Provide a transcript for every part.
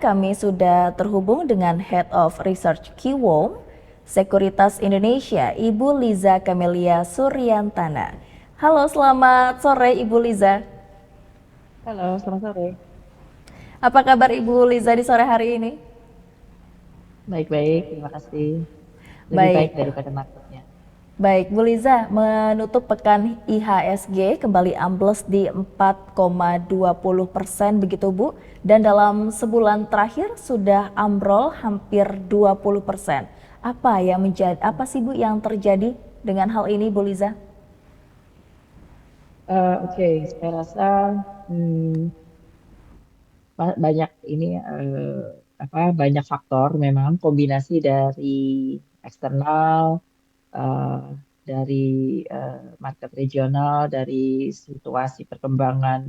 Kami sudah terhubung dengan Head of Research Kiwom, Sekuritas Indonesia, Ibu Liza Kamelia Suryantana. Halo, selamat sore Ibu Liza. Halo, selamat sore. Apa kabar Ibu Liza di sore hari ini? Baik-baik, terima kasih. Lebih baik Baik, daripada marketnya. baik Bu Liza, menutup pekan IHSG kembali ambles di 4,20% begitu Bu, dan dalam sebulan terakhir sudah ambrol hampir 20%. Apa sih Bu yang terjadi dengan hal ini Bu Liza? Oke, saya rasa hmm, banyak ini banyak faktor memang kombinasi dari eksternal, eh, dari market regional, dari situasi perkembangan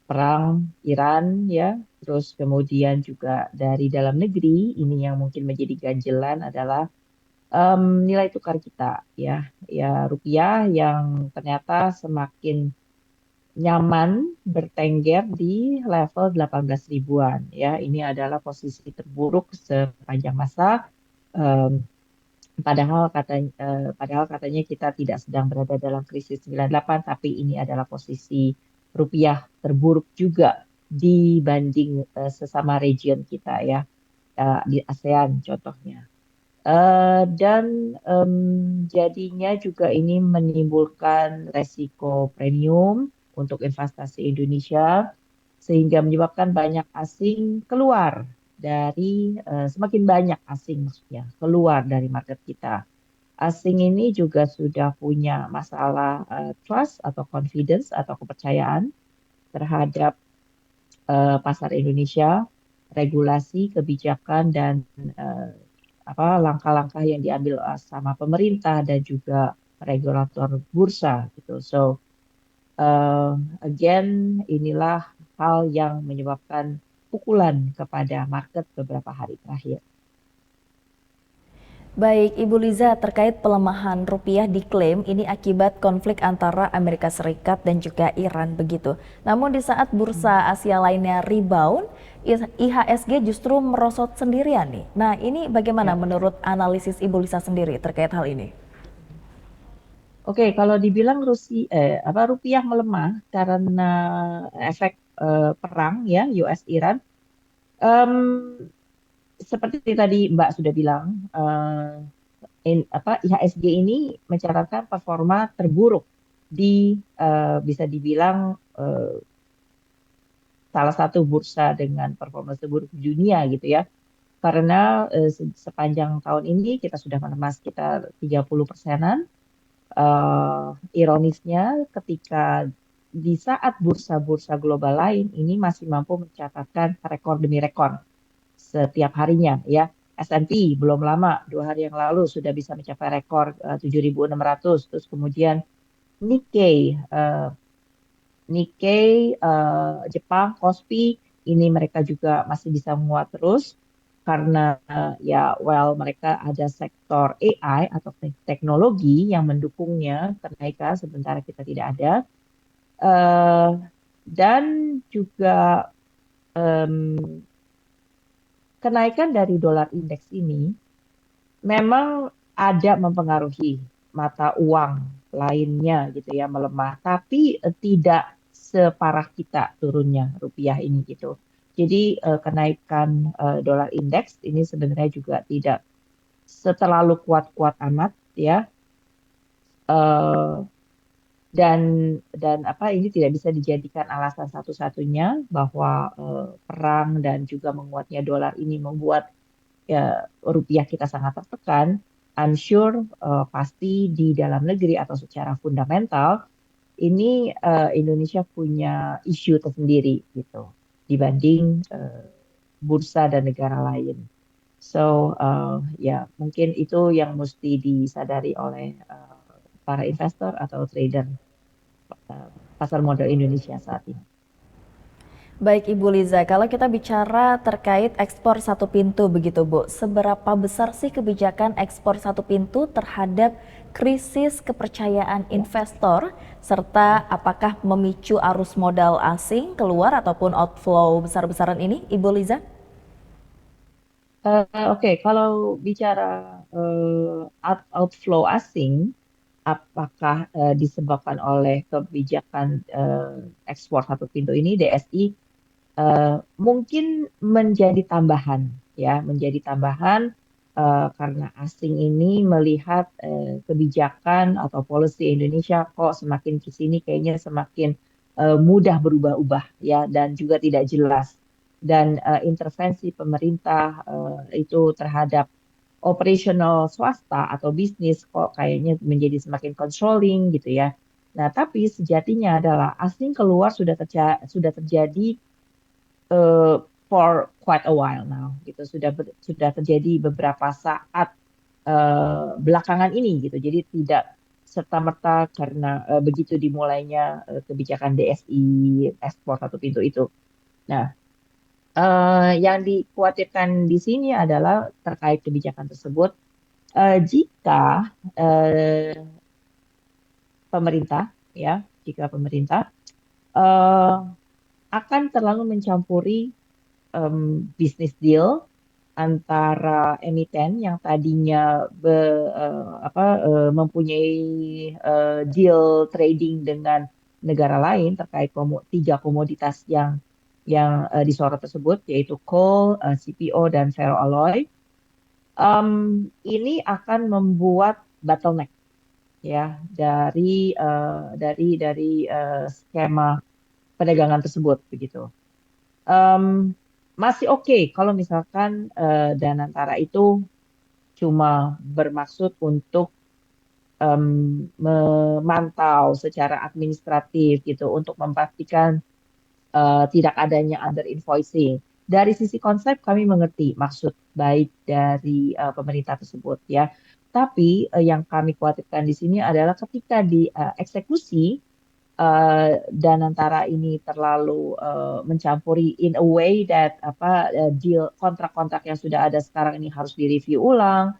perang Iran ya, terus kemudian juga dari dalam negeri. Ini yang mungkin menjadi ganjelan adalah nilai tukar kita ya, ya rupiah yang ternyata semakin nyaman bertengger di level 18 ribuan ya. Ini adalah posisi terburuk sepanjang masa. Em, padahal katanya kita tidak sedang berada dalam krisis 98, tapi ini adalah posisi rupiah terburuk juga dibanding sesama region kita ya, di ASEAN contohnya. Dan jadinya juga ini menimbulkan resiko premium untuk investasi Indonesia, sehingga menyebabkan banyak asing keluar semakin banyak asing maksudnya keluar dari market kita. Asing ini juga sudah punya masalah trust atau confidence atau kepercayaan terhadap pasar Indonesia, regulasi, kebijakan, dan eh, langkah-langkah yang diambil sama pemerintah dan juga regulator bursa gitu. So again inilah hal yang menyebabkan pukulan kepada market beberapa hari terakhir. Baik, Ibu Liza, terkait pelemahan rupiah diklaim ini akibat konflik antara Amerika Serikat dan juga Iran begitu. Namun di saat bursa Asia lainnya rebound, IHSG justru merosot sendirian nih. Nah, ini bagaimana Ya. menurut analisis Ibu Liza sendiri terkait hal ini? Oke, kalau dibilang rupiah melemah karena efek perang ya US Iran, em, seperti tadi Mbak sudah bilang, IHSG ini mencatatkan performa terburuk bisa dibilang salah satu bursa dengan performa terburuk di dunia gitu ya. Karena sepanjang tahun ini kita sudah menembus sekitar 30%-an. Ironisnya ketika di saat bursa-bursa global lain ini masih mampu mencatatkan rekor demi rekor setiap harinya ya. S&P belum lama 2 hari yang lalu sudah bisa mencapai rekor 7.600. Terus kemudian Nikkei Jepang Kospi ini mereka juga masih bisa menguat terus karena mereka ada sektor AI atau teknologi yang mendukungnya kenaikan sementara kita tidak ada. Eh, dan juga em, kenaikan dari dolar indeks ini memang ada mempengaruhi mata uang lainnya gitu ya melemah, tapi tidak separah kita turunnya rupiah ini gitu. Jadi kenaikan dolar indeks ini sebenarnya juga tidak terlalu kuat-kuat amat ya. Eh, dan ini tidak bisa dijadikan alasan satu-satunya bahwa perang dan juga menguatnya dolar ini membuat rupiah kita sangat tertekan. I'm sure pasti di dalam negeri atau secara fundamental ini Indonesia punya isu tersendiri gitu dibanding bursa dan negara lain. So ya mungkin itu yang mesti disadari oleh para investor atau trader pasar modal Indonesia saat ini. Baik Ibu Liza, kalau kita bicara terkait ekspor satu pintu begitu Bu, seberapa besar sih kebijakan ekspor satu pintu terhadap krisis kepercayaan investor, serta apakah memicu arus modal asing keluar ataupun outflow besar-besaran ini Ibu Liza? Oke, kalau bicara outflow asing, apakah disebabkan oleh kebijakan ekspor satu pintu ini, DSI, eh, mungkin menjadi tambahan, ya, menjadi tambahan karena asing ini melihat kebijakan atau policy Indonesia kok semakin ke sini kayaknya semakin mudah berubah-ubah, ya, dan juga tidak jelas. Dan intervensi pemerintah itu terhadap operasional swasta atau bisnis kok kayaknya menjadi semakin controlling gitu ya. Nah, tapi sejatinya adalah asing keluar sudah terjadi eh, for quite a while now gitu. Sudah terjadi beberapa saat belakangan ini gitu. Jadi tidak serta-merta karena begitu dimulainya kebijakan DSI ekspor satu pintu itu. Nah, yang dikhawatirkan di sini adalah terkait kebijakan tersebut. Jika eh, pemerintah, ya, jika pemerintah eh, akan terlalu mencampuri bisnis deal antara emiten yang tadinya mempunyai deal trading dengan negara lain terkait tiga komoditas yang disorot tersebut, yaitu coal, CPO, dan ferroalloy. Em, ini akan membuat bottleneck, ya, dari skema perdagangan tersebut begitu. Em, Masih oke kalau misalkan Danantara itu cuma bermaksud untuk em, memantau secara administratif gitu untuk memastikan tidak adanya under invoicing. Dari sisi konsep kami mengerti maksud baik dari pemerintah tersebut, ya. Tapi yang kami khawatirkan di sini adalah ketika di eksekusi dan antara ini terlalu mencampuri in a way that deal kontrak-kontrak yang sudah ada sekarang ini harus direview ulang,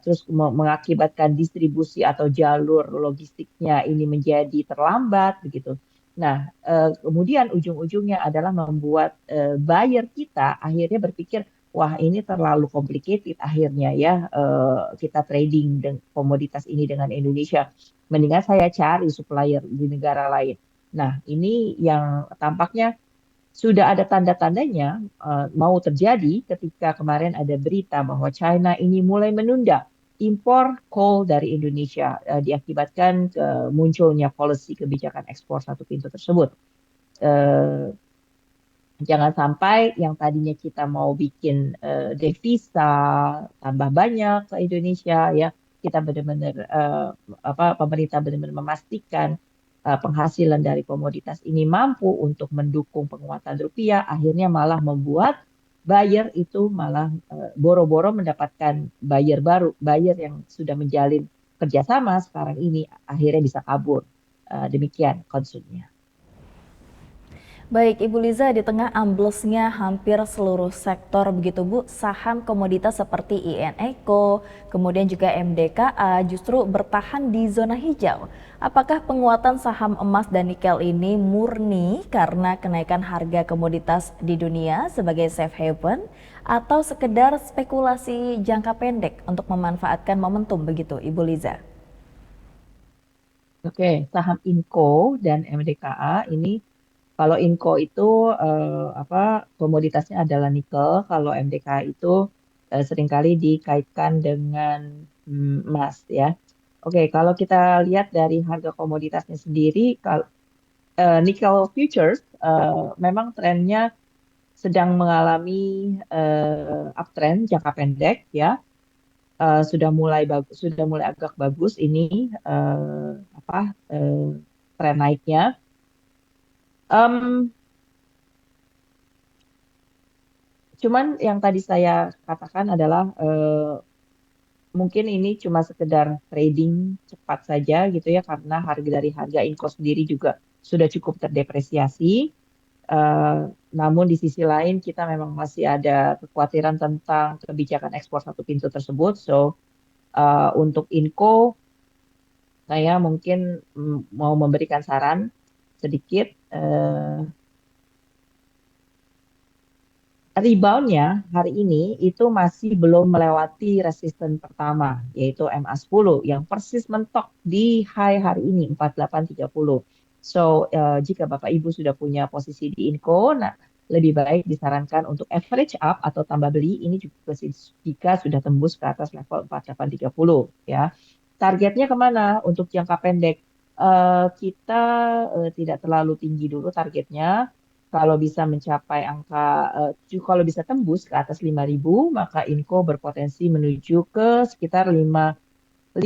terus mengakibatkan distribusi atau jalur logistiknya ini menjadi terlambat begitu. Nah, kemudian ujung-ujungnya adalah membuat buyer kita akhirnya berpikir, wah ini terlalu complicated akhirnya ya kita trading komoditas ini dengan Indonesia, mendingan saya cari supplier di negara lain. Nah, ini yang tampaknya sudah ada tanda-tandanya mau terjadi ketika kemarin ada berita bahwa China ini mulai menunda impor coal dari Indonesia diakibatkan munculnya policy kebijakan ekspor satu pintu tersebut. Eh, Jangan sampai yang tadinya kita mau bikin devisa tambah banyak ke Indonesia, ya, kita benar-benar pemerintah benar-benar memastikan penghasilan dari komoditas ini mampu untuk mendukung penguatan rupiah, akhirnya malah membuat buyer itu malah boro-boro mendapatkan buyer baru, buyer yang sudah menjalin kerjasama sekarang ini akhirnya bisa kabur. Demikian konsumnya. Baik, Ibu Liza, di tengah amblesnya hampir seluruh sektor begitu Bu, saham komoditas seperti IN Eko, kemudian juga MDKA justru bertahan di zona hijau. Apakah penguatan saham emas dan nikel ini murni karena kenaikan harga komoditas di dunia sebagai safe haven atau sekedar spekulasi jangka pendek untuk memanfaatkan momentum begitu, Ibu Liza? Oke, saham Inco dan MDKA ini, kalau Inco itu komoditasnya adalah nikel, kalau MDKA itu seringkali dikaitkan dengan emas, ya. Oke, kalau kita lihat dari harga komoditasnya sendiri, nikel futures memang trennya sedang mengalami uptrend jangka pendek, ya. Sudah mulai agak bagus ini apa eh, tren naiknya. Em, Cuman yang tadi saya katakan adalah mungkin ini cuma sekedar trading cepat saja gitu ya, karena harga Inco sendiri juga sudah cukup terdepresiasi. Eh, Namun di sisi lain kita memang masih ada kekhawatiran tentang kebijakan ekspor satu pintu tersebut. So untuk Inco saya mungkin mau memberikan saran sedikit. reboundnya hari ini itu masih belum melewati resisten pertama, yaitu MA10 yang persis mentok di high hari ini 4830. So, jika Bapak Ibu sudah punya posisi di Inco, nah lebih baik disarankan untuk average up atau tambah beli ini juga jika sudah tembus ke atas level 4830 ya. Targetnya kemana untuk jangka pendek? Kita tidak terlalu tinggi dulu targetnya. Kalau bisa mencapai angka, kalau bisa tembus ke atas 5.000, maka Inco berpotensi menuju ke sekitar 5.300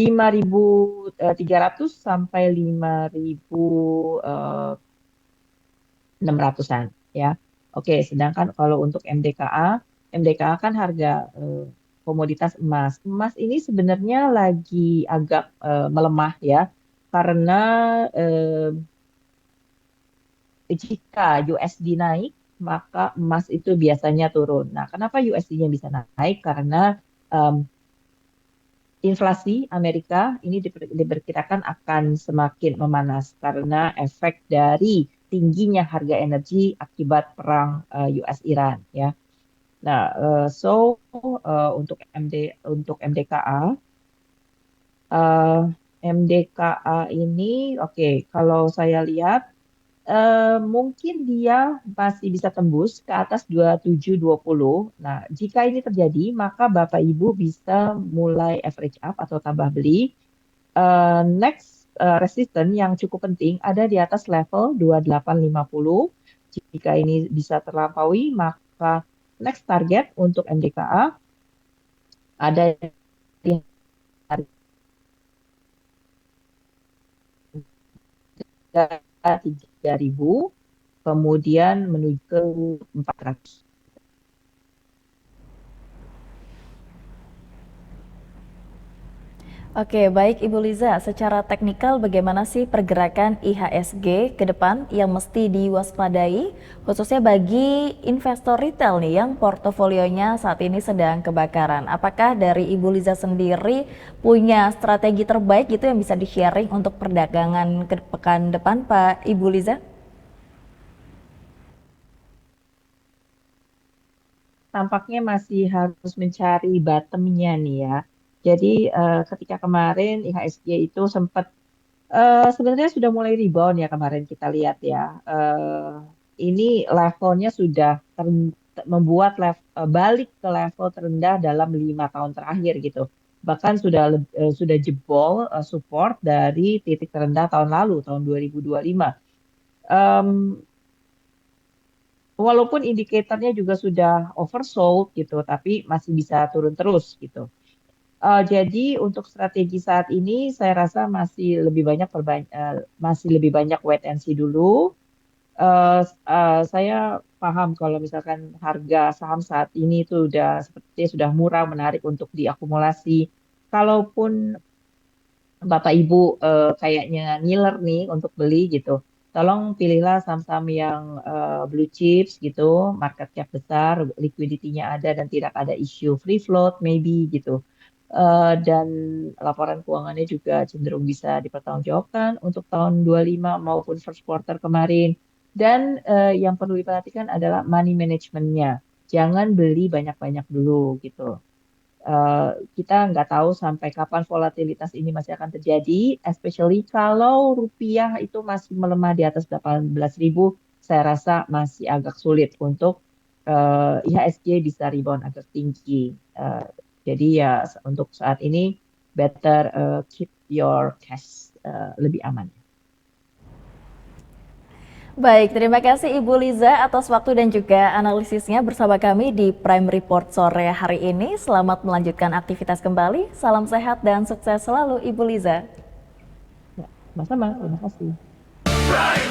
sampai 5.600-an ya. Oke, sedangkan kalau untuk MDKA kan harga komoditas emas. Emas ini sebenarnya lagi agak melemah ya, karena eh, jika USD naik, maka emas itu biasanya turun. Nah, kenapa USD-nya bisa naik? Karena em, inflasi Amerika ini diperkirakan akan semakin memanas karena efek dari tingginya harga energi akibat perang US Iran ya. Nah, untuk untuk MDKA, eh, MDKA ini oke, kalau saya lihat mungkin dia masih bisa tembus ke atas 2720. Nah, jika ini terjadi, maka Bapak Ibu bisa mulai average up atau tambah beli. Next resistance yang cukup penting ada di atas level 2850. Jika ini bisa terlampaui, maka next target untuk MDKA ada di harga 3.000, kemudian menuju ke 400. Oke, baik Ibu Liza, secara teknikal bagaimana sih pergerakan IHSG ke depan yang mesti diwaspadai, khususnya bagi investor retail nih yang portofolionya saat ini sedang kebakaran. Apakah dari Ibu Liza sendiri punya strategi terbaik gitu yang bisa di-sharing untuk perdagangan ke pekan depan, Pak Ibu Liza? Tampaknya masih harus mencari bottomnya nih ya. Jadi ketika kemarin IHSG itu sempat sebenarnya sudah mulai rebound ya kemarin kita lihat ya. Ini levelnya sudah membuat balik ke level terendah dalam 5 tahun terakhir gitu. Bahkan sudah jebol support dari titik terendah tahun lalu, tahun 2025. Em, Walaupun indikatornya juga sudah oversold gitu, tapi masih bisa turun terus gitu. Jadi untuk strategi saat ini saya rasa masih lebih banyak wait and see dulu. Saya paham kalau misalkan harga saham saat ini itu sepertinya sudah murah, menarik untuk diakumulasi. Kalaupun Bapak Ibu kayaknya ngiler nih untuk beli gitu. Tolong pilihlah saham-saham yang blue chips gitu, market cap besar, liquidity-nya ada dan tidak ada isu free float maybe gitu. Dan laporan keuangannya juga cenderung bisa dipertanggungjawabkan untuk tahun 25 maupun first quarter kemarin. Dan yang perlu diperhatikan adalah money management-nya. Jangan beli banyak-banyak dulu gitu. Eh, Kita nggak tahu sampai kapan volatilitas ini masih akan terjadi, especially kalau rupiah itu masih melemah di atas 18.000, saya rasa masih agak sulit untuk IHSG bisa rebound agak tinggi. Jadi ya untuk saat ini better keep your cash lebih aman. Baik, terima kasih Ibu Liza atas waktu dan juga analisisnya bersama kami di Prime Report sore hari ini. Selamat melanjutkan aktivitas kembali. Salam sehat dan sukses selalu Ibu Liza. Ya, sama-sama, terima kasih. Prime